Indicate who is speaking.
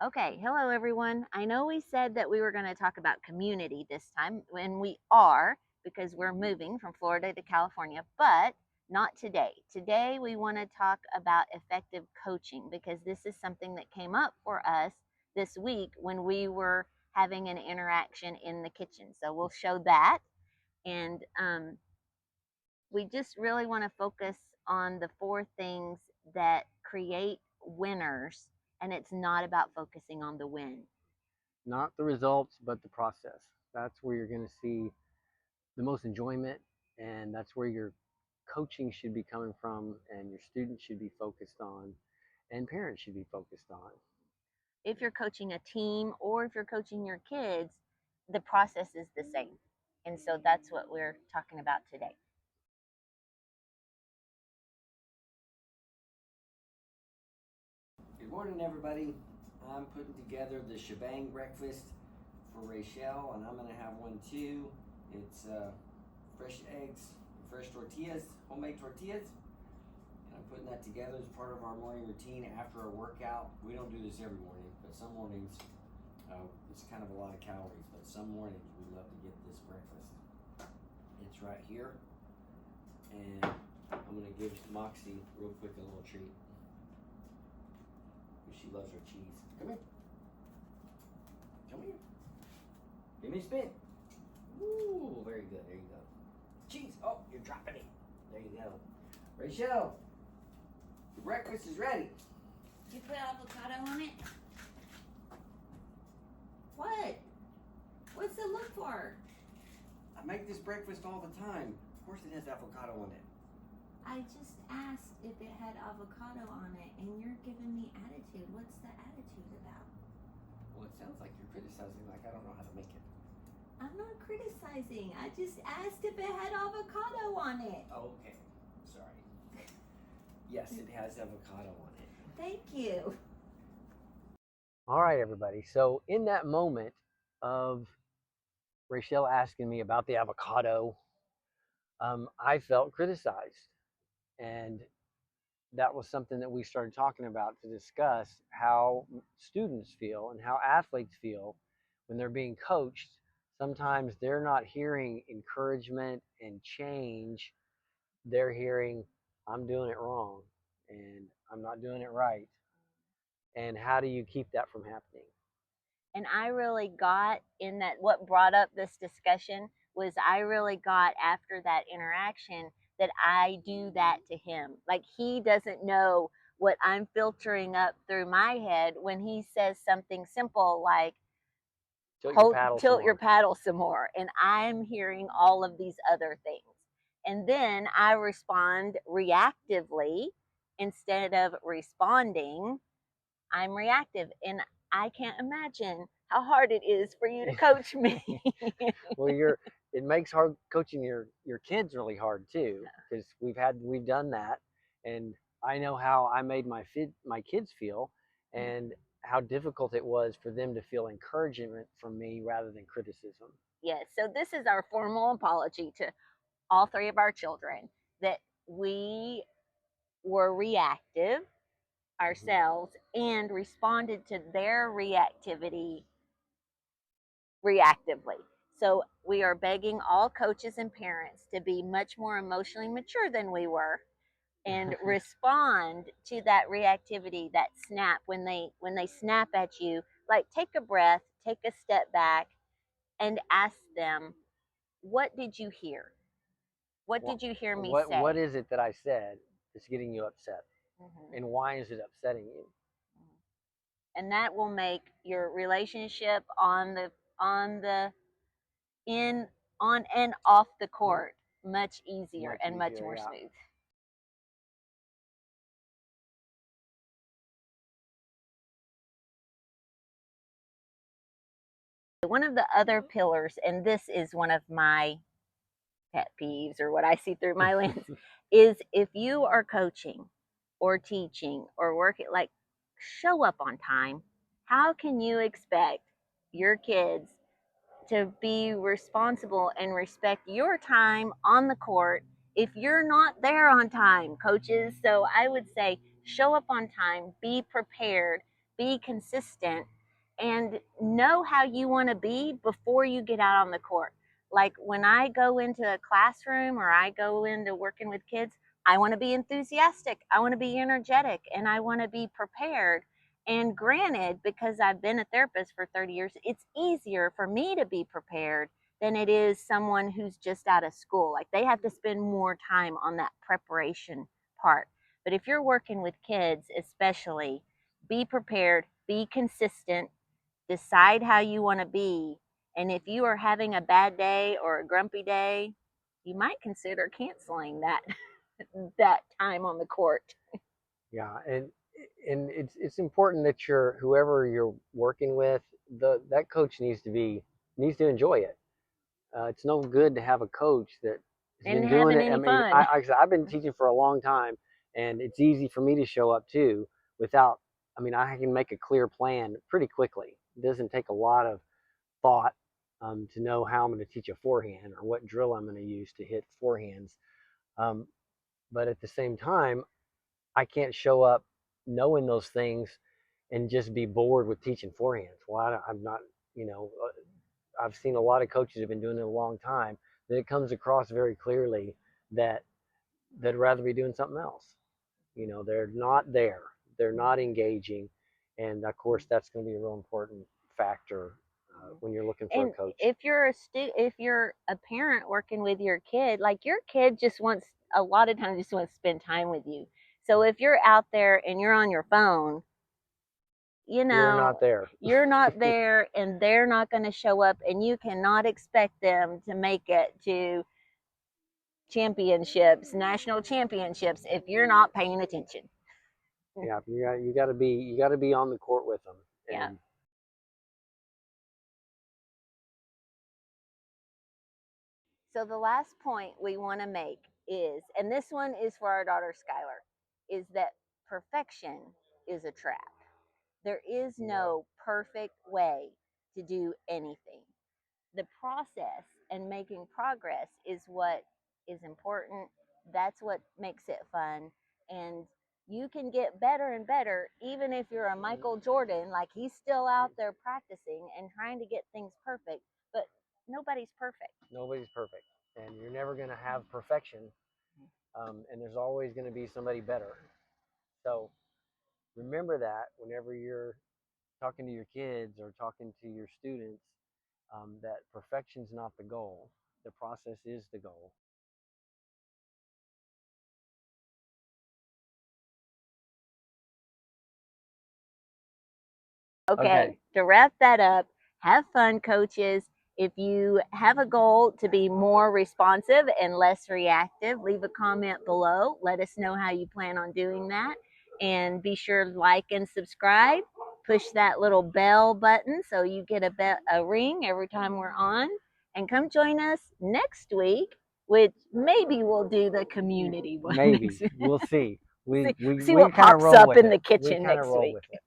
Speaker 1: Okay, hello everyone. I know we said that we were going to talk about community this time, and we are because we're moving from Florida to California, but not today. Today we want to talk about effective coaching because this is something that came up for us this week when we were having an interaction in the kitchen. So we'll show that, and we just really want to focus on the four things that create winners, and it's not about focusing on the win.
Speaker 2: Not the results, but the process. That's where you're going to see the most enjoyment, and that's where your coaching should be coming from, and your students should be focused on, and parents should be focused on.
Speaker 1: If you're coaching a team or if you're coaching your kids, the process is the same. And so that's what we're talking about today.
Speaker 3: Good morning, everybody. I'm putting together the shebang breakfast for Rachel, and I'm going to have one too. It's fresh eggs, fresh tortillas, homemade tortillas. And I'm putting that together as part of our morning routine after our workout. We don't do this every morning, but some mornings it's kind of a lot of calories, but some mornings we love to get this breakfast. It's right here, and I'm going to give Moxie real quick a little treat. She loves her cheese. Come here. Come here. Give me a spin. Ooh, very good. There you go. Cheese. Oh, you're dropping it. There you go. Rachel, your breakfast is ready.
Speaker 1: Did you put avocado on it? What? What's it look for?
Speaker 3: I make this breakfast all the time. Of course it has avocado on it.
Speaker 1: I just asked if it had avocado on it, and you're giving me attitude. What's the attitude about?
Speaker 3: Well, it sounds like you're criticizing like I don't know how to make it.
Speaker 1: I'm not criticizing. I just asked if it had avocado on it.
Speaker 3: Oh, okay. Sorry. Yes, it has avocado on it.
Speaker 1: Thank you.
Speaker 2: All right, everybody. So, in that moment of Rachel asking me about the avocado, I felt criticized. And that was something that we started talking about to discuss how students feel and how athletes feel when they're being coached. Sometimes they're not hearing encouragement and change. They're hearing, I'm doing it wrong and I'm not doing it right. And how do you keep that from happening?
Speaker 1: And I really got in that, what brought up this discussion was I really got after that interaction that I do that to him. Like he doesn't know what I'm filtering up through my head when he says something simple like tilt your paddle some more, and I'm hearing all of these other things. And then I respond reactively instead of responding. I'm reactive, and I can't imagine how hard it is for you to coach me.
Speaker 2: Well, it makes hard coaching your kids really hard too, because we've done that, and I know how I made my kids feel, and how difficult it was for them to feel encouragement from me rather than criticism.
Speaker 1: Yes, so this is our formal apology to all three of our children that we were reactive ourselves and responded to their reactivity reactively. So we are begging all coaches and parents to be much more emotionally mature than we were and respond to that reactivity, that snap when they snap at you. Like take a breath, take a step back, and ask them, what did you hear? What did you hear me say?
Speaker 2: What is it that I said that's getting you upset,
Speaker 1: Mm-hmm.
Speaker 2: and why is it upsetting you?
Speaker 1: And that will make your relationship on the in on and off the court much easier and much more
Speaker 2: Yeah.
Speaker 1: smooth. One of the other pillars, and this is one of my pet peeves or what I see through my lens, is if you are coaching or teaching or working, like show up on time. How can you expect your kids to be responsible and respect your time on the court if you're not there on time, coaches? So I would say show up on time, be prepared, be consistent, and know how you want to be before you get out on the court. Like when I go into a classroom or I go into working with kids, I want to be enthusiastic, I want to be energetic, and I want to be prepared. And granted, because I've been a therapist for 30 years, it's easier for me to be prepared than it is someone who's just out of school. Like they have to spend more time on that preparation part. But if you're working with kids, especially, be prepared, be consistent, decide how you want to be. And if you are having a bad day or a grumpy day, you might consider canceling that that time on the court.
Speaker 2: Yeah, and it's important that whoever you're working with, that coach needs to enjoy it. It's no good to have a coach that has
Speaker 1: And
Speaker 2: been doing
Speaker 1: having
Speaker 2: it. I
Speaker 1: any
Speaker 2: mean,
Speaker 1: fun.
Speaker 2: like I said, I've been teaching for a long time, and it's easy for me to show up too without. I mean, I can make a clear plan pretty quickly. It doesn't take a lot of thought to know how I'm going to teach a forehand or what drill I'm going to use to hit forehands. Um, but at the same time, I can't show up knowing those things and just be bored with teaching forehands. Well, I'm not, you know, I've seen a lot of coaches have been doing it a long time, that it comes across very clearly that they'd rather be doing something else. You know, they're not there, they're not engaging, and of course that's going to be a real important factor when you're looking for a
Speaker 1: And
Speaker 2: coach.
Speaker 1: if you're a parent working with your kid, like your kid just wants, a lot of times just wants to spend time with you. So if you're out there and you're on your phone, you
Speaker 2: You're not
Speaker 1: know,
Speaker 2: there.
Speaker 1: you're not there and they're not going to show up, and you cannot expect them to make it to championships, national championships, if you're not paying attention.
Speaker 2: Yeah, you got to be on the court with them,
Speaker 1: Yeah.
Speaker 2: and
Speaker 1: So the last point we want to make is, and this one is for our daughter Skylar, is that perfection is a trap. There is no perfect way to do anything. The process and making progress is what is important. That's what makes it fun. And you can get better and better, even if you're a Michael Jordan, like he's still out there practicing and trying to get things perfect, but nobody's perfect.
Speaker 2: nobody's perfect, and you're never going to have perfection, and there's always going to be somebody better. So remember that whenever you're talking to your kids or talking to your students, that perfection's not the goal. The process is the goal.
Speaker 1: Okay,
Speaker 2: Okay.
Speaker 1: to wrap that up, have fun, coaches. If you have a goal to be more responsive and less reactive, leave a comment below. Let us know how you plan on doing that. And be sure to like and subscribe. Push that little bell button so you get a ring every time we're on. And come join us next week, which maybe we'll do the community one
Speaker 2: Maybe
Speaker 1: next week.
Speaker 2: we'll see.
Speaker 1: See, see
Speaker 2: We
Speaker 1: what
Speaker 2: kind of
Speaker 1: pops
Speaker 2: roll
Speaker 1: up
Speaker 2: with
Speaker 1: in
Speaker 2: it.
Speaker 1: the
Speaker 2: We
Speaker 1: kitchen
Speaker 2: kind of
Speaker 1: next
Speaker 2: roll
Speaker 1: week.
Speaker 2: with it.